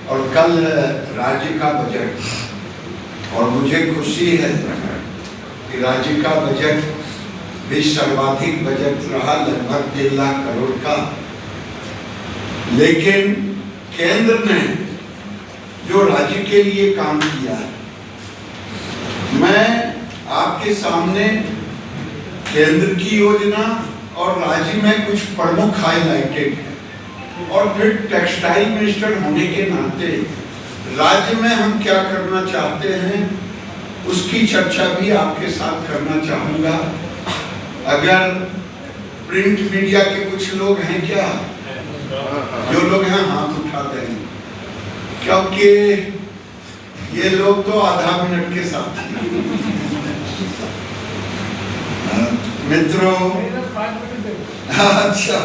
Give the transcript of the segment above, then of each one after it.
और कल राज्य का बजट, और मुझे खुशी है कि राज्य का बजट भी सर्वाधिक बजट रहा, लगभग 1.5 लाख करोड़ का। लेकिन केंद्र ने जो राज्य के लिए काम किया है, मैं आपके सामने केंद्र की योजना और राज्य में कुछ प्रमुख हाईलाइटेड है, और फिर टेक्सटाइल मिनिस्टर होने के नाते राज्य में हम क्या करना चाहते हैं उसकी चर्चा भी आपके साथ करना चाहूँगा। अगर प्रिंट मीडिया के कुछ लोग हैं क्या, जो लोग हैं हाथ उठा दें, क्योंकि ये लोग तो आधा मिनट के साथ मित्रों। अच्छा,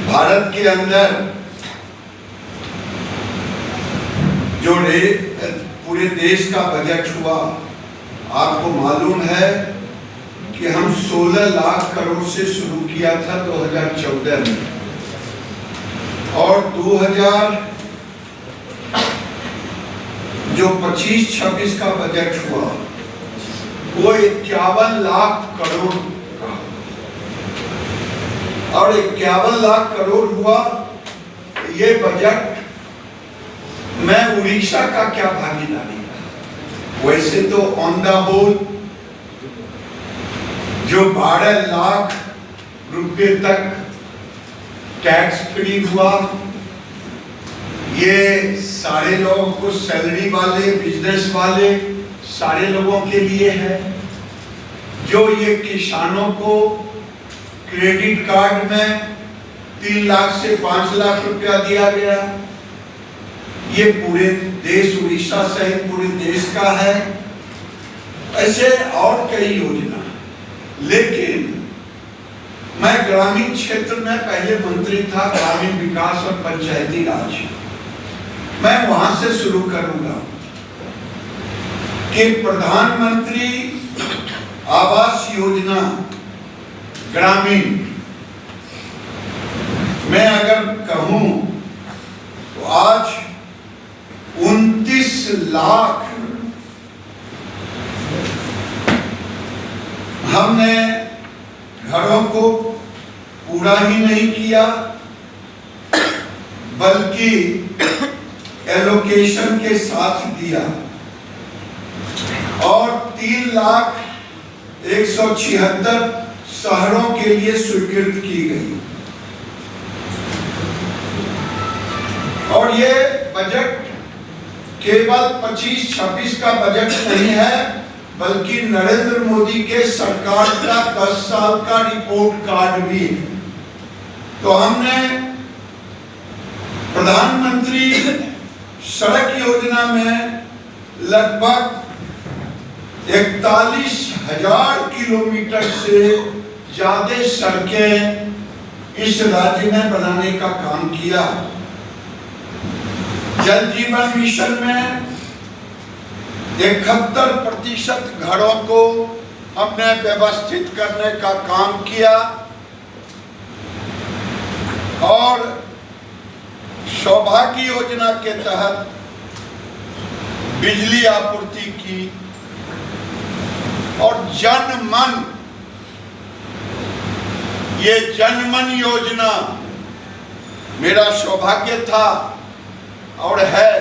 भारत के अंदर जो पूरे देश का बजट हुआ, आपको मालूम है कि हम 16 लाख करोड़ से शुरू किया था 2014 में, और 2025-26 का बजट हुआ वो 51 लाख करोड़ का, और 51 लाख करोड़ हुआ। ये बजट में उड़ीसा का क्या भागीदारी है? वैसे तो ऑन द होल जो 12 लाख रुपए तक टैक्स फ्री हुआ, ये सारे लोगों को, सैलरी वाले, बिजनेस वाले, सारे लोगों के लिए है। जो ये किसानों को क्रेडिट कार्ड में 3 लाख से 5 लाख रुपया दिया गया, ये पूरे देश, उड़ीसा सहित पूरे देश का है। ऐसे और कई योजना। लेकिन मैं ग्रामीण क्षेत्र में पहले मंत्री था, ग्रामीण विकास और पंचायती राज, मैं वहां से शुरू करूंगा कि प्रधानमंत्री आवास योजना ग्रामीण मैं अगर कहूं तो आज 29 लाख हमने घरों को पूरा ही नहीं किया, बल्कि एलोकेशन के साथ दिया, और 3,176 शहरों के लिए स्वीकृत की गई। और ये बजट केवल 25-26 का बजट नहीं है, बल्कि नरेंद्र मोदी के सरकार का 10 साल का रिपोर्ट कार्ड भी है। तो हमने प्रधानमंत्री सड़क योजना में लगभग 41,000 किलोमीटर से ज्यादा सड़कें इस राज्य में बनाने का काम किया। जल जीवन मिशन में 71% घरों को हमने व्यवस्थित करने का काम किया, और सौभाग्य योजना के तहत बिजली आपूर्ति की, और जनमन, ये जनमन योजना मेरा सौभाग्य था और है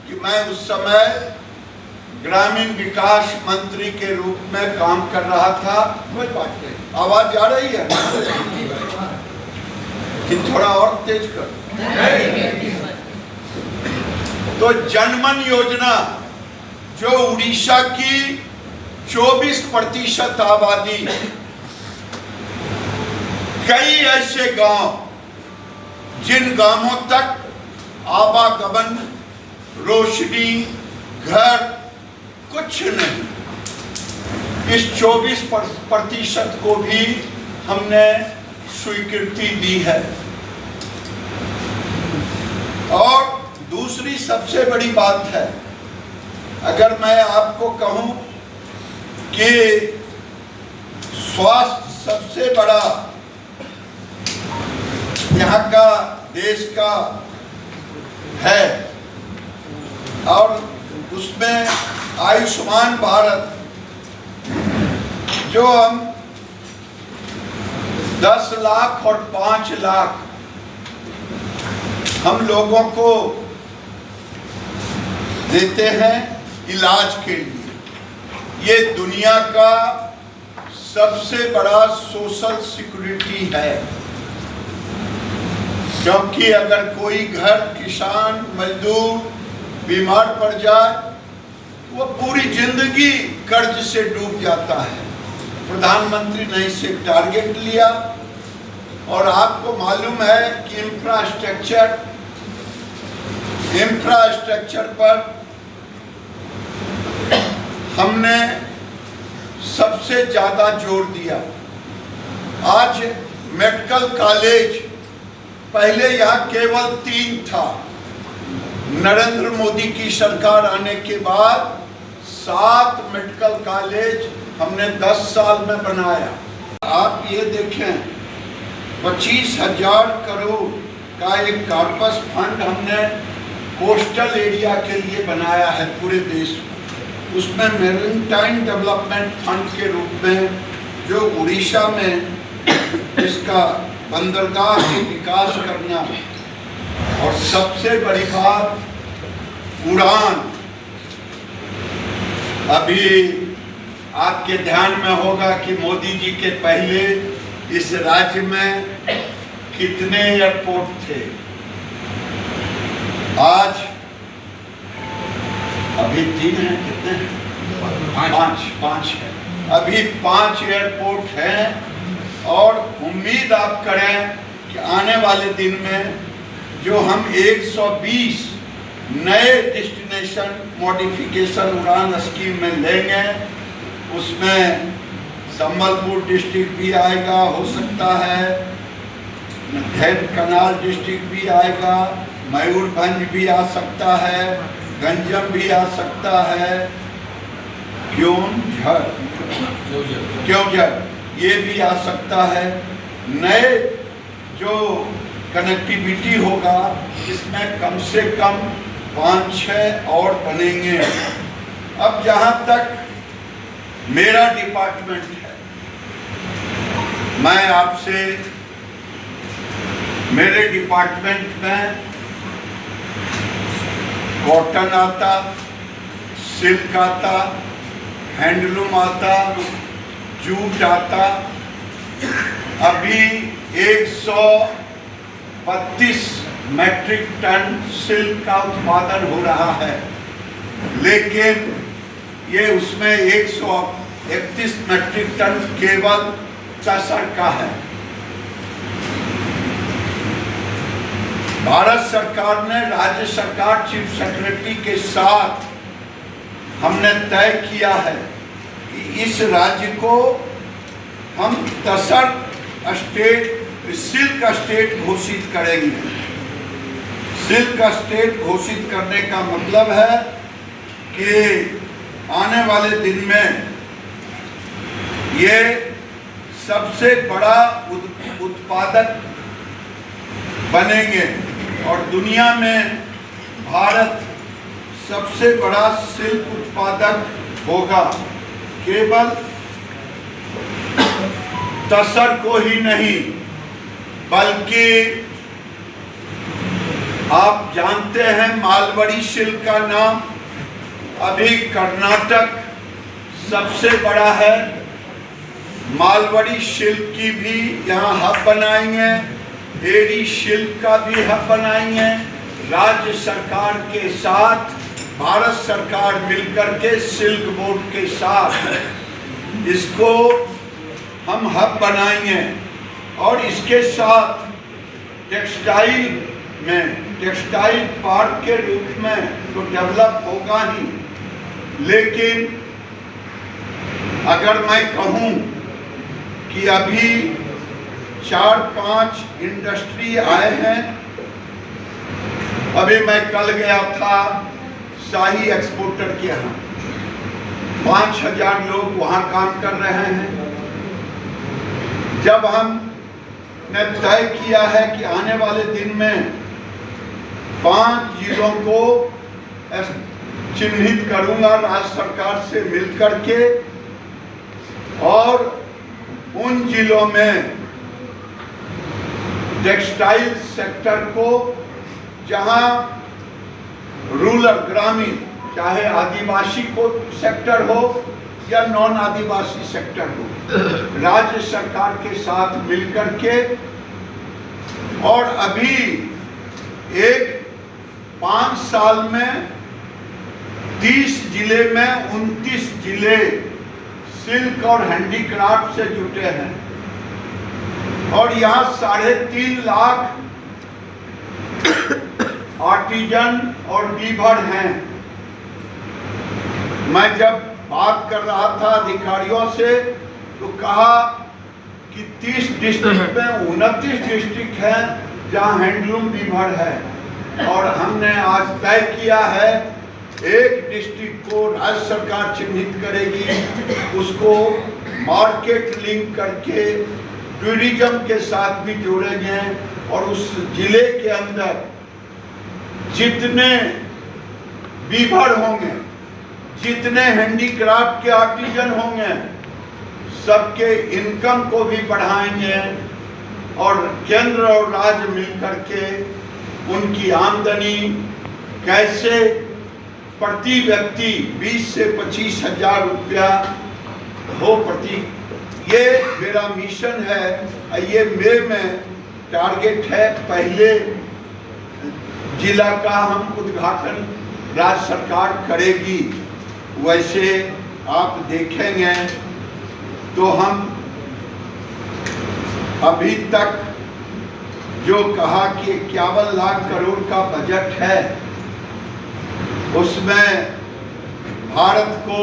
कि मैं उस समय ग्रामीण विकास मंत्री के रूप में काम कर रहा था। कोई बात नहीं, आवाज आ रही है कि थोड़ा और तेज कर। तो जनमन योजना, जो उड़ीसा की 24% आबादी, कई ऐसे गांव जिन गांवों तक आवागमन, रोशनी, घर कुछ नहीं, इस 24% को भी हमने स्वीकृति दी है। और दूसरी सबसे बड़ी बात है, अगर मैं आपको कहूं कि स्वास्थ्य सबसे बड़ा यहाँ का, देश का है और उसमें आयुष्मान भारत जो हम 10 लाख और 5 लाख हम लोगों को देते हैं इलाज के लिए, ये दुनिया का सबसे बड़ा सोशल सिक्योरिटी है। क्योंकि अगर कोई घर किसान मजदूर बीमार पड़ जाए वो पूरी जिंदगी कर्ज से डूब जाता है। प्रधानमंत्री ने इसे टारगेट लिया और आपको मालूम है कि इंफ्रास्ट्रक्चर पर हमने सबसे ज्यादा जोर दिया। आज मेडिकल कॉलेज, पहले यहाँ केवल 3 था, नरेंद्र मोदी की सरकार आने के बाद 7 मेडिकल कॉलेज हमने 10 साल में बनाया। आप ये देखें 25,000 करोड़ का एक कॉर्पस फंड हमने कोस्टल एरिया के लिए बनाया है पूरे देश में। उसमें मैरीटाइम डेवलपमेंट फंड के रूप में जो उड़ीसा में इसका बंदरगाह के विकास करना, और सबसे बड़ी बात उड़ान। अभी आपके ध्यान में होगा कि मोदी जी के पहले इस राज्य में कितने एयरपोर्ट थे। आज अभी 3 हैं, कितने हैं? 5 है। अभी 5 एयरपोर्ट हैं और उम्मीद आप करें कि आने वाले दिन में जो हम 120 नए डेस्टिनेशन मॉडिफिकेशन उड़ान स्कीम में लेंगे, उसमें संबलपुर डिस्ट्रिक्ट भी आएगा, हो सकता है ढेंकनाल डिस्ट्रिक्ट भी आएगा, मयूरभंज भी आ सकता है, गंजम भी आ सकता है, क्योंझर ये भी आ सकता है। नए जो कनेक्टिविटी होगा इसमें कम से कम 5-6 और बनेंगे। अब जहाँ तक मेरा डिपार्टमेंट है, मैं आपसे मेरे डिपार्टमेंट में कॉटन आता, सिल्क आता, हैंडलूम आता, जूट आता। अभी 132 मैट्रिक टन सिल्क का उत्पादन हो रहा है, लेकिन ये उसमें 131 मैट्रिक टन केवल तसर का है। भारत सरकार ने राज्य सरकार चीफ सेक्रेटरी के साथ हमने तय किया है कि इस राज्य को हम तसर स्टेट, सिल्क स्टेट घोषित करेंगे। सिल्क स्टेट घोषित करने का मतलब है कि आने वाले दिन में ये सबसे बड़ा उत्पादक बनेंगे और दुनिया में भारत सबसे बड़ा सिल्क उत्पादक होगा। केवल तसर को ही नहीं, बल्कि आप जानते हैं मालवड़ी सिल्क का नाम, अभी कर्नाटक सबसे बड़ा है। मालवड़ी सिल्क की भी यहाँ हब बनाएंगे, एडी सिल्क का भी हब बनाएंगे। राज्य सरकार के साथ भारत सरकार मिलकर के सिल्क बोर्ड के साथ इसको हम हब बनाएंगे और इसके साथ टेक्सटाइल में टेक्सटाइल पार्क के रूप में तो डेवलप होगा ही, लेकिन अगर मैं कहूँ कि अभी 4-5 इंडस्ट्री आए हैं। अभी मैं कल गया था शाही एक्सपोर्टर के यहाँ, 5,000 लोग वहाँ काम कर रहे हैं। जब हमने तय किया है कि आने वाले दिन में 5 जिलों को चिन्हित करूंगा राज्य सरकार से मिलकर के, और उन जिलों में टेक्सटाइल सेक्टर को, जहां रूरल ग्रामीण, चाहे आदिवासी को सेक्टर हो या नॉन आदिवासी सेक्टर हो, राज्य सरकार के साथ मिलकर के, और अभी 5 साल में 30 जिले में 29 जिले सिल्क और हैंडीक्राफ्ट से जुटे हैं, और यहाँ 3.5 लाख आर्टिजन और वीवर हैं। मैं जब बात कर रहा था अधिकारियों से तो कहा कि 30 डिस्ट्रिक्ट में 29 डिस्ट्रिक्ट हैं जहाँ हैंडलूम वीवर है, और हमने आज तय किया है एक डिस्ट्रिक्ट को राज्य सरकार चिन्हित करेगी, उसको मार्केट लिंक करके टूरिज्म के साथ भी जोड़ेंगे, और उस जिले के अंदर जितने वीवर होंगे, जितने हैंडीक्राफ्ट के आर्टिजन होंगे, सबके इनकम को भी बढ़ाएंगे, और केंद्र और राज्य मिलकर के उनकी आमदनी कैसे प्रति व्यक्ति 20 से 25 हजार रुपया हो प्रति, ये मेरा मिशन है। ये मई में टारगेट है। पहले जिला का हम उद्घाटन राज्य सरकार करेगी, वैसे आप देखेंगे तो हम अभी तक जो कहा कि 51 लाख करोड़ का बजट है, उसमें भारत को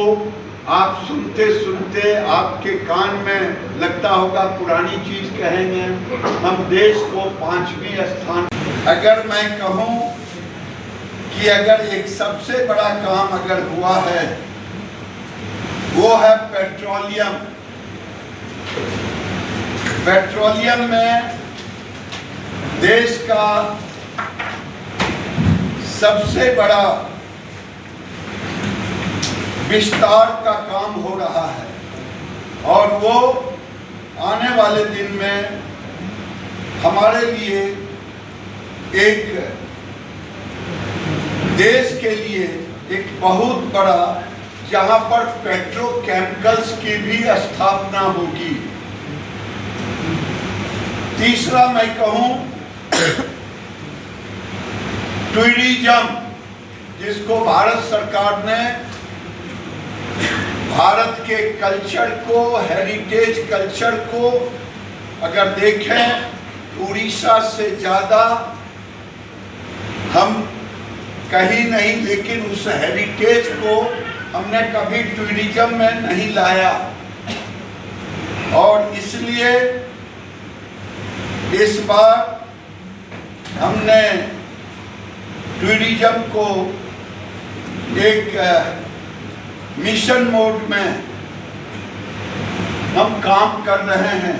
आप सुनते सुनते आपके कान में लगता होगा पुरानी चीज कहेंगे, हम देश को 5वें स्थान। अगर मैं कहूं कि अगर एक सबसे बड़ा काम अगर हुआ है वो है पेट्रोलियम। पेट्रोलियम में देश का सबसे बड़ा विस्तार का काम हो रहा है, और वो आने वाले दिन में हमारे लिए एक देश के लिए एक बहुत बड़ा, जहां पर पेट्रोकेमिकल्स की भी स्थापना होगी। तीसरा मैं कहूं टूरिज्म, जिसको भारत सरकार ने भारत के कल्चर को, हेरिटेज कल्चर को अगर देखें, उड़ीसा से ज़्यादा हम कहीं नहीं, लेकिन उस हेरिटेज को हमने कभी टूरिज्म में नहीं लाया, और इसलिए इस बार हमने टूरिज्म को एक मिशन मोड में हम काम कर रहे हैं।